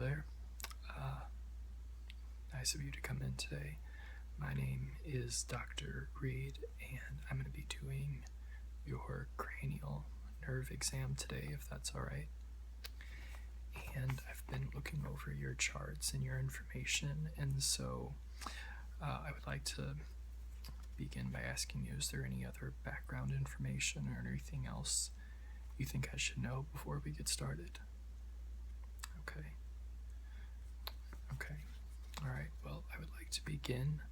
there. Nice of you to come in today. My name is Dr. Reid, and I'm going to be doing your cranial nerve exam today, if that's all right. And I've been looking over your charts and your information, and so I would like to begin by asking you, is there any other background information or anything else you think I should know before we get started? Okay. All right, well, I would like to begin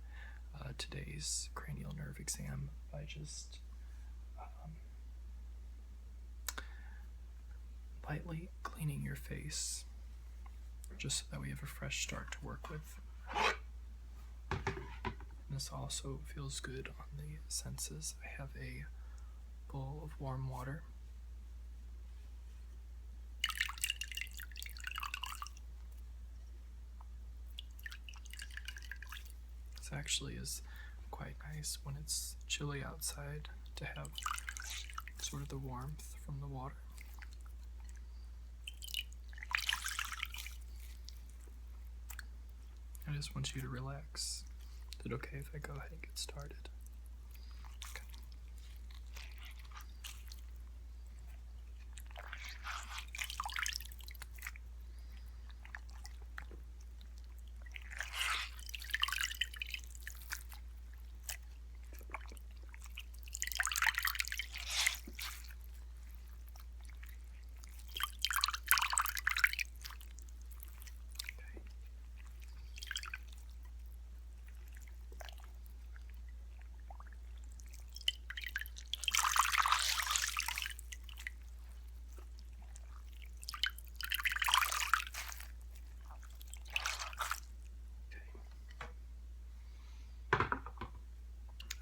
today's cranial nerve exam by just lightly cleaning your face, just so that we have a fresh start to work with. This also feels good on the senses. I have a bowl of warm water. This actually is quite nice when it's chilly outside to have sort of the warmth from the water. I just want you to relax. Is it okay if I go ahead and get started? Okay.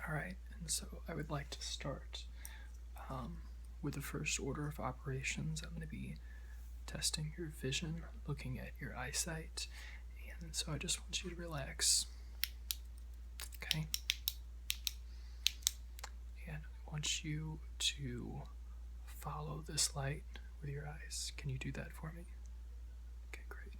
All right, and so I would like to start with the first order of operations. I'm going to be testing your vision, looking at your eyesight, and so I just want you to relax. Okay? And I want you to follow this light with your eyes. Can you do that for me? Okay, great.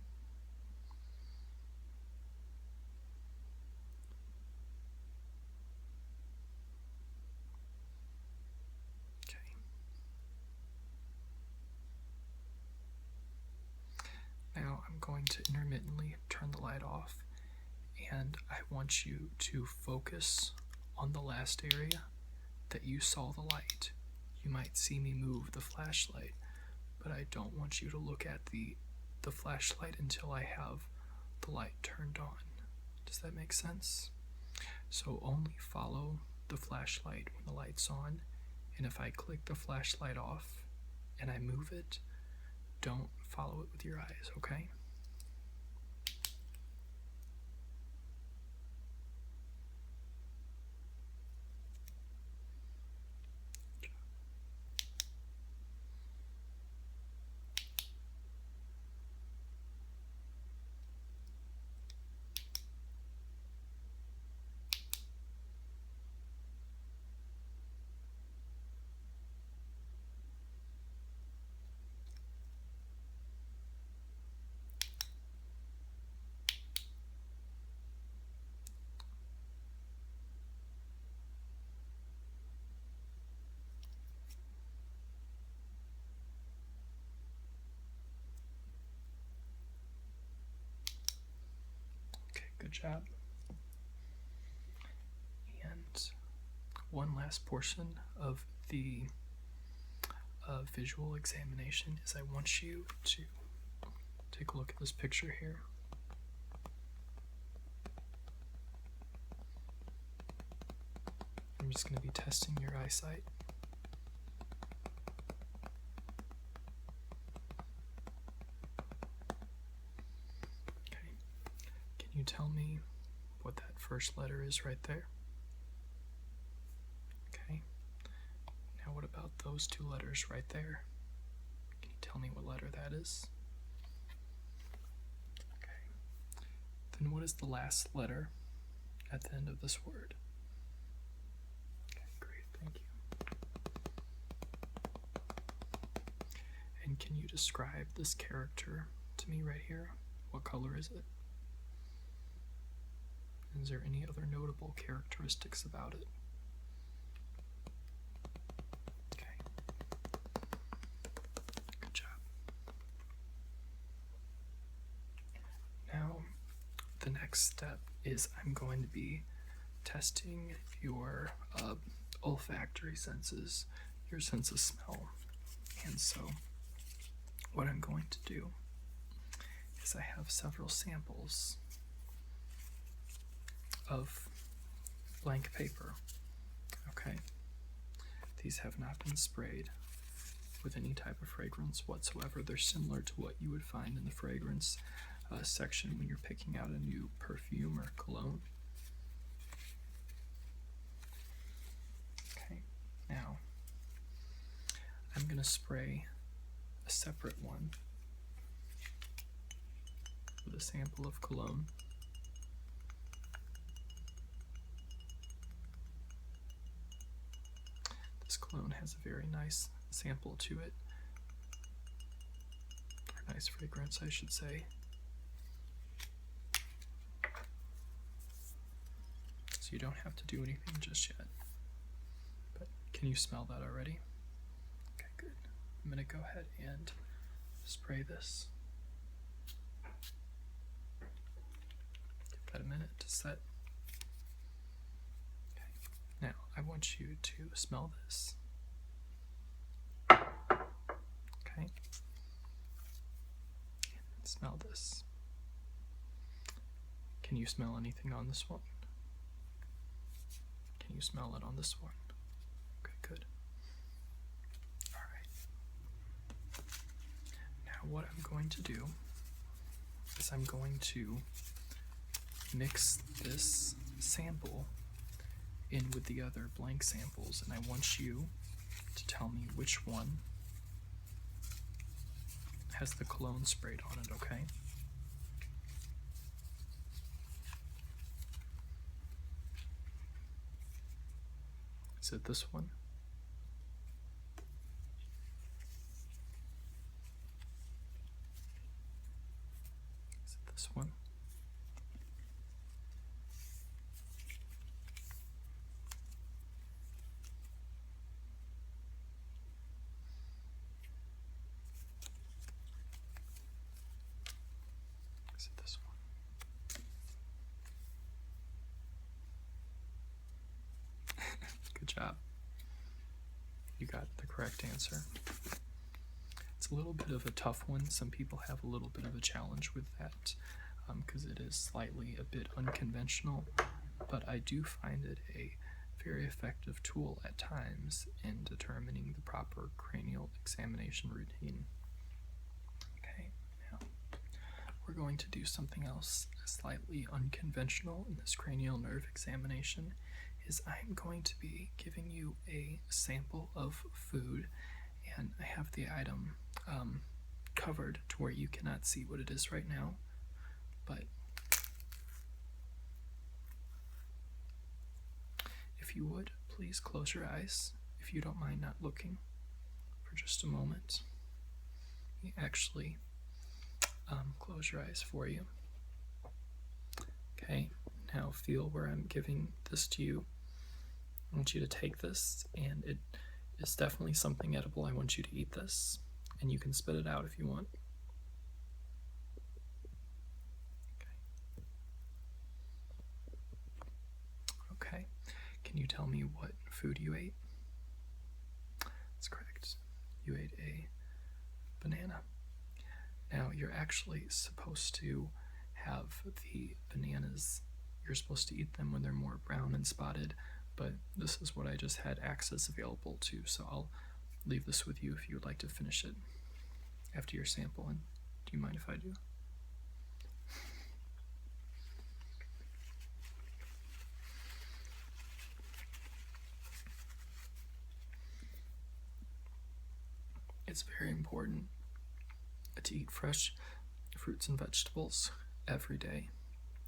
Now I'm going to intermittently turn the light off, and I want you to focus on the last area that you saw the light. You might see me move the flashlight, but I don't want you to look at the flashlight until I have the light turned on. Does that make sense? So only follow the flashlight when the light's on, and if I click the flashlight off and I move it, don't follow it with your eyes, okay? Good job. And one last portion of the visual examination is I want you to take a look at this picture here. I'm just going to be testing your eyesight. Can you tell me what that first letter is right there? Okay. Now what about those two letters right there? Can you tell me what letter that is? Okay. Then what is the last letter at the end of this word? Okay, great, thank you. And can you describe this character to me right here? What color is it? Is there any other notable characteristics about it? Okay. Good job. Now, the next step is I'm going to be testing your olfactory senses, your sense of smell. And so, what I'm going to do is I have several samples of blank paper. Okay? These have not been sprayed with any type of fragrance whatsoever. They're similar to what you would find in the fragrance section when you're picking out a new perfume or cologne. Okay, now I'm going to spray a separate one with a sample of cologne. This cologne has a very nice sample to it, or nice fragrance, I should say. So you don't have to do anything just yet. But can you smell that already? Okay, good. I'm going to go ahead and spray this. Give that a minute to set. Okay. Now, I want you to smell this. Okay. Smell this. Can you smell anything on this one? Can you smell it on this one? Okay, good. All right. Now what I'm going to do is I'm going to mix this sample in with the other blank samples, and I want you to tell me which one has the cologne sprayed on it, okay? Is it this one? Is it this one? Is it this one? Good job. You got the correct answer. It's a little bit of a tough one. Some people have a little bit of a challenge with that because it is slightly a bit unconventional, but I do find it a very effective tool at times in determining the proper cranial examination routine. Okay, now we're going to do something else slightly unconventional in this cranial nerve examination. Is I'm going to be giving you a sample of food, and I have the item covered to where you cannot see what it is right now, but if you would, please close your eyes if you don't mind not looking for just a moment. You actually close your eyes for you. Okay, now feel where I'm giving this to you. I want you to take this, and it is definitely something edible. I want you to eat this, and you can spit it out if you want. Okay. Can you tell me what food you ate? That's correct. You ate a banana. Now, you're actually supposed to have the bananas, you're supposed to eat them when they're more brown and spotted, but this is what I just had access available to, so I'll leave this with you if you would like to finish it after your sample. And do you mind if I do? It's very important to eat fresh fruits and vegetables every day,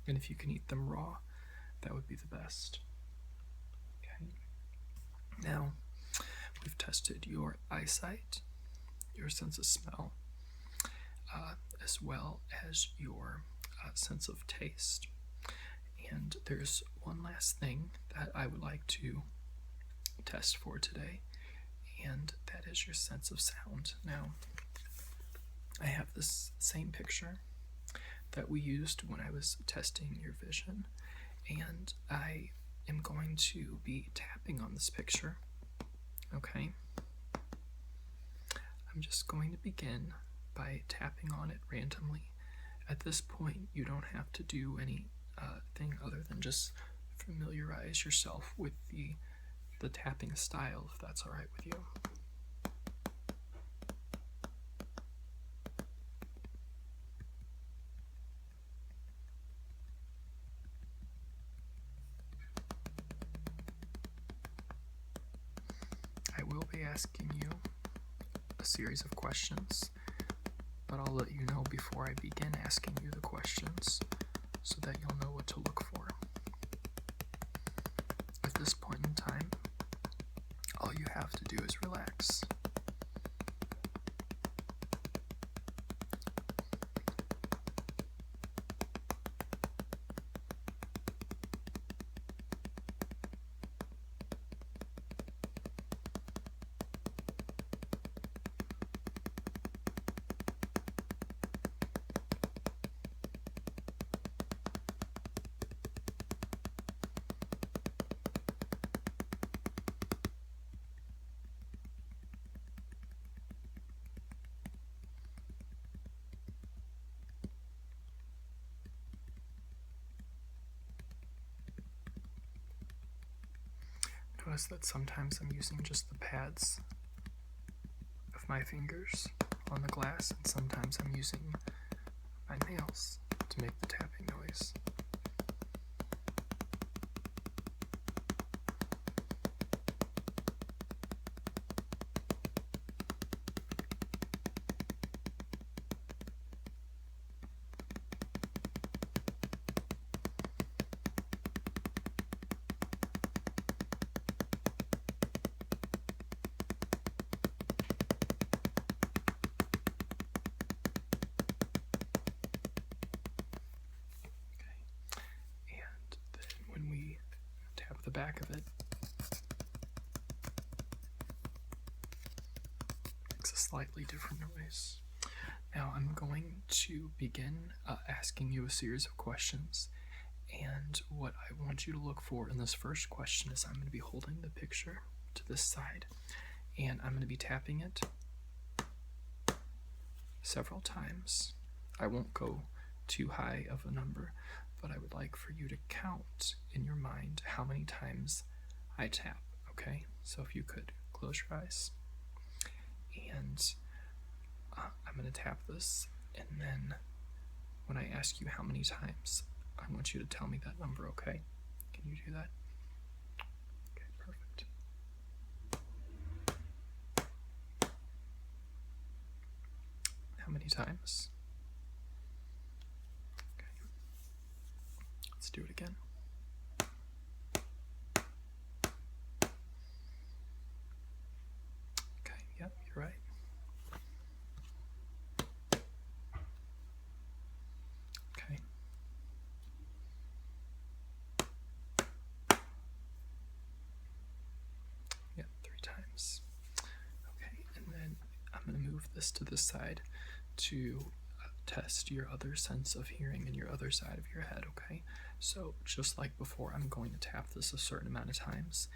and if you can eat them raw, that would be the best. Okay. Now, we've tested your eyesight, your sense of smell. as well as your sense of taste. And there's one last thing that I would like to test for today, and that is your sense of sound. Now, I have this same picture that we used when I was testing your vision, and I am going to be tapping on this picture, okay? I'm just going to begin by tapping on it randomly. At this point, you don't have to do anything other than just familiarize yourself with the tapping style, if that's all right with you. I will be asking you a series of questions, but I'll let you know before I begin asking you the questions so that you'll know what to look for. At this point in time, all you have to do is relax. Notice that sometimes I'm using just the pads of my fingers on the glass, and sometimes I'm using my nails to make the tapping noise. The back of it makes a slightly different noise. Now I'm going to begin asking you a series of questions, and what I want you to look for in this first question is I'm going to be holding the picture to this side, and I'm going to be tapping it several times. I won't go too high of a number, but I would like for you to count in your mind how many times I tap, okay? So if you could close your eyes, and I'm going to tap this, and then when I ask you how many times, I want you to tell me that number, okay? Can you do that? Okay, perfect. How many times? Let's do it again. Okay, yep, you're right. Okay. Yep, 3 times. Okay, and then I'm going to move this to this side to test your other sense of hearing in your other side of your head, okay? So just like before, I'm going to tap this a certain amount of times,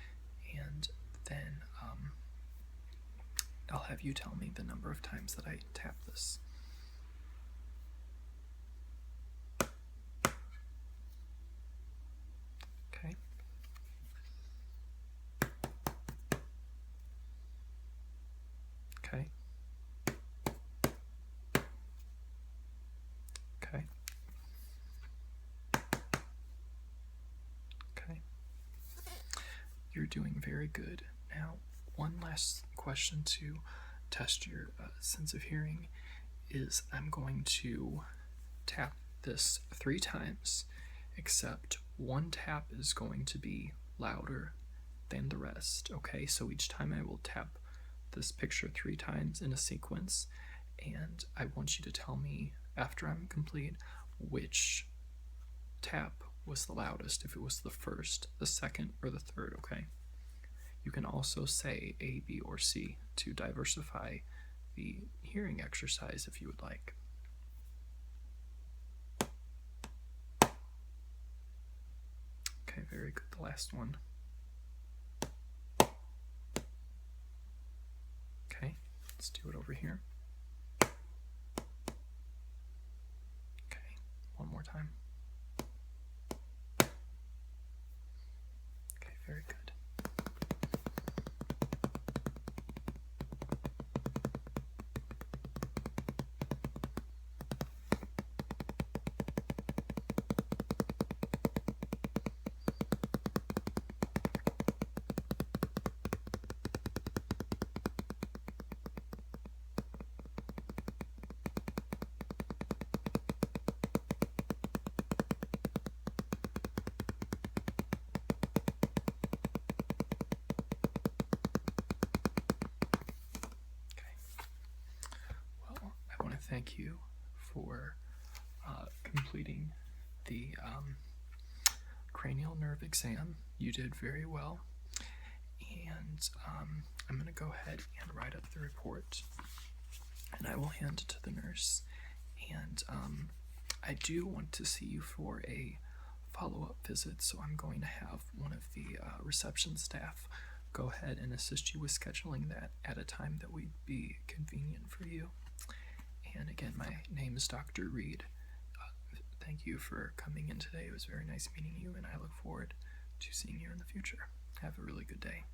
and then I'll have you tell me the number of times that I tap this. Okay. Okay. Okay. Okay. You're doing very good. Now, one last question to test your sense of hearing is I'm going to tap this 3 times, except one tap is going to be louder than the rest, okay? So each time I will tap this picture 3 times in a sequence, and I want you to tell me after I'm complete which tap was the loudest, if it was the first, the second, or the third, okay? You can also say A, B, or C to diversify the hearing exercise if you would like. Okay, very good. The last one. Okay, let's do it over here. Okay, one more time. Okay, very good. Well, I want to thank you for completing the cranial nerve exam. You did very well, and I'm going to go ahead and write up the report, and I will hand it to the nurse. And I do want to see you for a follow-up visit, so I'm going to have one of the reception staff go ahead and assist you with scheduling that at a time that would be convenient for you. And again, my name is Dr. Reid. Thank you for coming in today. It was very nice meeting you, and I look forward to seeing you in the future. Have a really good day.